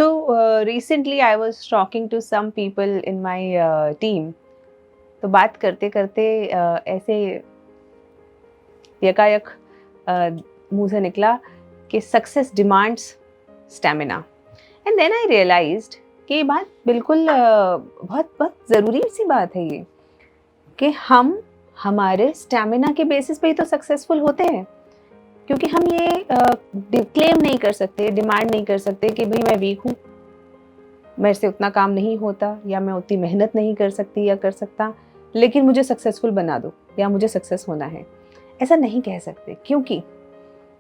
Recently I was talking to some people in my team. तो बात करते करते ऐसे यकायक मुंह से निकला कि success demands stamina. And then I realized कि ये बात बिल्कुल बहुत बहुत ज़रूरी सी बात है ये, कि हम हमारे स्टैमिना के बेसिस पे ही तो सक्सेसफुल होते हैं। क्योंकि हम ये क्लेम नहीं कर सकते, डिमांड नहीं कर सकते कि भाई मैं वीक हूँ, मेरे से उतना काम नहीं होता, या मैं उतनी मेहनत नहीं कर सकती या कर सकता, लेकिन मुझे सक्सेसफुल बना दो या मुझे सक्सेस होना है। ऐसा नहीं कह सकते, क्योंकि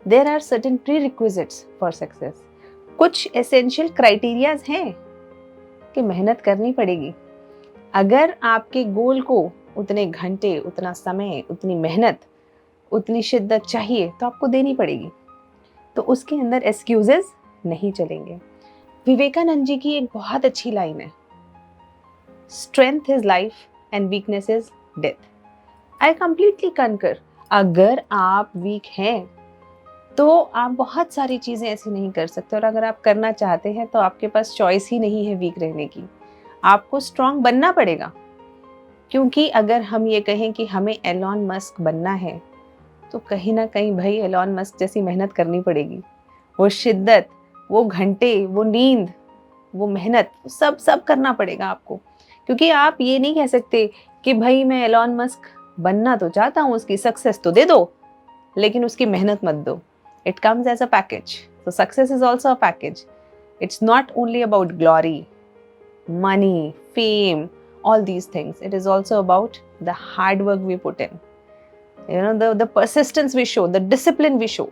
there are certain prerequisites for success. कुछ एसेंशियल क्राइटेरियाज हैं कि मेहनत करनी पड़ेगी। अगर आपके गोल को उतने घंटे, उतना समय, उतनी मेहनत, उतनी शिद्दत चाहिए तो आपको देनी पड़ेगी। तो उसके अंदर एक्सक्यूजेस नहीं चलेंगे। विवेकानंद जी की एक बहुत अच्छी लाइन है, strength is life and weakness is death. I completely कंकर। अगर आप वीक हैं तो आप बहुत सारी चीज़ें ऐसी नहीं कर सकते, और अगर आप करना चाहते हैं तो आपके पास चॉइस ही नहीं है वीक रहने की। आपको स्ट्रांग बनना पड़ेगा। क्योंकि अगर हम ये कहें कि हमें एलॉन मस्क बनना है, तो कहीं ना कहीं भाई एलॉन मस्क जैसी मेहनत करनी पड़ेगी। वो शिद्दत, वो घंटे, वो नींद, वो मेहनत, सब सब करना पड़ेगा आपको। क्योंकि आप ये नहीं कह सकते कि भाई मैं एलॉन मस्क बनना तो चाहता हूँ, उसकी सक्सेस तो दे दो, लेकिन उसकी मेहनत मत दो। It comes as a package. So success is also a package. It's not only about glory, money, fame, all these things. It is also about the hard work we put in. You know, the persistence we show, the discipline we show.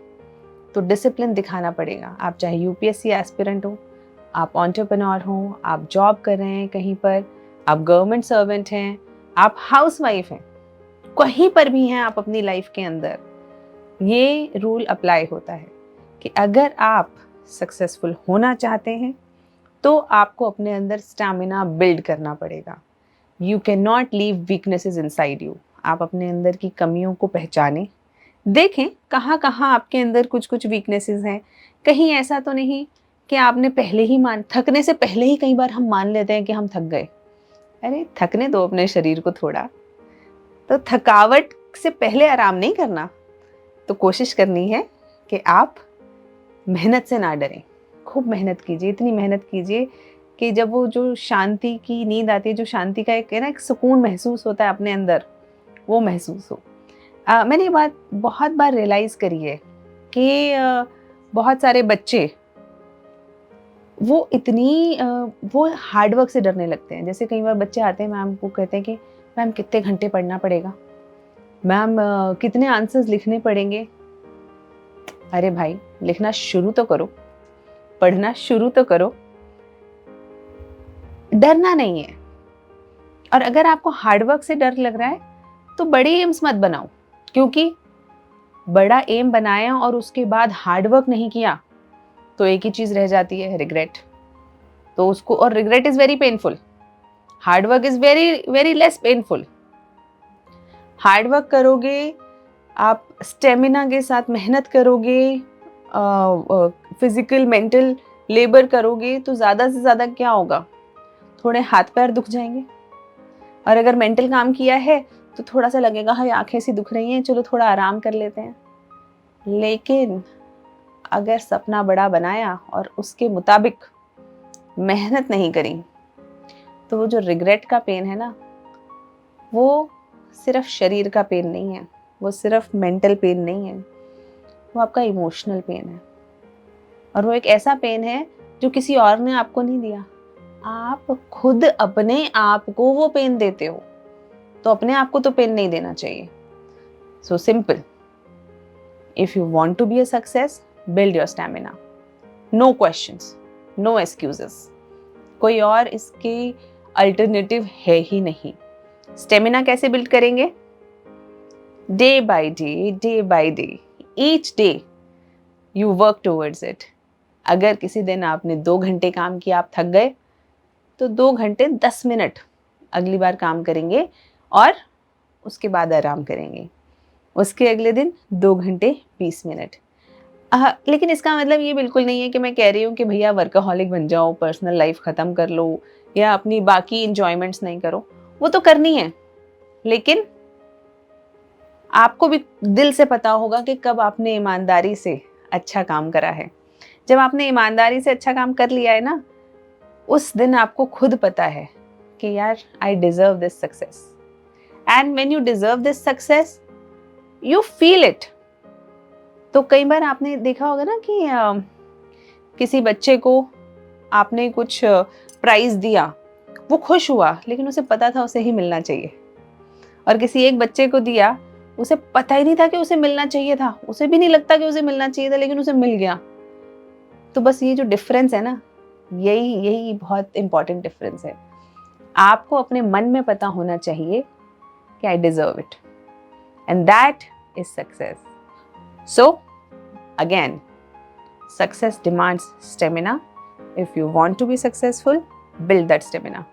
तो discipline दिखाना पड़ेगा। आप चाहे UPSC aspirant हो, आप entrepreneur हो, आप job कर रहे हैं कहीं पर, आप गवर्नमेंट सर्वेंट हैं, आप हाउसवाइफ हैं, कहीं पर भी हैं आप अपनी लाइफ के अंदर, ये रूल अप्लाई होता है कि अगर आप सक्सेसफुल होना चाहते हैं तो आपको अपने अंदर स्टैमिना बिल्ड करना पड़ेगा। You can not leave weaknesses inside you. आप अपने अंदर की कमियों को पहचानें, देखें कहाँ कहाँ आपके अंदर कुछ कुछ वीकनेसेस हैं। कहीं ऐसा तो नहीं कि आपने पहले ही थकने से पहले ही कई बार हम मान लेते हैं कि हम थक गए। अरे थकने दो अपने शरीर को थोड़ा। तो थकावट से पहले आराम नहीं करना। तो कोशिश करनी है कि आप मेहनत से ना डरें, खूब मेहनत कीजिए, इतनी मेहनत कीजिए कि जब वो जो शांति की नींद आती है, जो शांति का एक है ना, एक सुकून महसूस होता है अपने अंदर, वो महसूस हो। मैंने ये बात बहुत बार रियलाइज़ करी है कि बहुत सारे बच्चे वो हार्डवर्क से डरने लगते हैं। जैसे कई बार बच्चे आते हैं, मैम को कहते हैं कि मैम कितने घंटे पढ़ना पड़ेगा, मैम कितने आंसर्स लिखने पड़ेंगे। अरे भाई, लिखना शुरू तो करो, पढ़ना शुरू तो करो, डरना नहीं है। और अगर आपको हार्डवर्क से डर लग रहा है तो बड़े एम्स मत बनाओ, क्योंकि बड़ा एम बनाया और उसके बाद हार्डवर्क नहीं किया तो एक ही चीज रह जाती है, रिग्रेट। तो उसको, और regret is very painful, hard work is very very less painful. Hard work करोगे, आप स्टेमिना के साथ मेहनत करोगे, फिजिकल मेंटल लेबर करोगे, तो ज़्यादा से ज़्यादा क्या होगा, थोड़े हाथ पैर दुख जाएंगे। और अगर मेंटल काम किया है तो थोड़ा सा लगेगा हाँ आंखें सी दुख रही हैं, चलो थोड़ा आराम कर लेते हैं। लेकिन अगर सपना बड़ा बनाया और उसके मुताबिक मेहनत नहीं करी, तो वो जो रिग्रेट का पेन है ना, वो सिर्फ शरीर का पेन नहीं है, वो सिर्फ मेंटल पेन नहीं है, वो आपका इमोशनल पेन है। और वो एक ऐसा पेन है जो किसी और ने आपको नहीं दिया, आप खुद अपने आप को वो पेन देते हो। तो अपने आप को तो पेन नहीं देना चाहिए। So simple, if you want to be a success, build your stamina. No questions, no excuses. कोई और इसकी अल्टरनेटिव है ही नहीं। स्टेमिना कैसे बिल्ड करेंगे? Day by day, each day you work towards it. अगर किसी दिन आपने 2 घंटे काम किया, आप थक गए, तो 2 घंटे 10 मिनट अगली बार काम करेंगे और उसके बाद आराम करेंगे। उसके अगले दिन 2 घंटे 20 मिनट। लेकिन इसका मतलब ये बिल्कुल नहीं है कि मैं कह रही हूँ कि भैया वर्कaholic बन जाओ, पर्सनल लाइफ ख़त्म कर लो या अपनी बाकी एन्जॉयमेंट्स नहीं करो। वो तो करनी है, लेकिन आपको भी दिल से पता होगा कि कब आपने ईमानदारी से अच्छा काम करा है। जब आपने ईमानदारी से अच्छा काम कर लिया है ना, उस दिन आपको खुद पता है कि यार I deserve this success. And when you deserve this success, you feel it. तो कई बार आपने देखा होगा ना कि किसी बच्चे को आपने कुछ प्राइज़ दिया, वो खुश हुआ, लेकिन उसे पता था उसे ही मिलना चाहिए। और किसी एक बच्चे को दिया, उसे पता ही नहीं था कि उसे मिलना चाहिए था, उसे भी नहीं लगता कि उसे मिलना चाहिए था, लेकिन उसे मिल गया। तो बस ये जो डिफरेंस है ना, यही यही बहुत इंपॉर्टेंट डिफरेंस है। आपको अपने मन में पता होना चाहिए कि I deserve it, and that is success. So again, success demands stamina. If you want to be successful, build that stamina.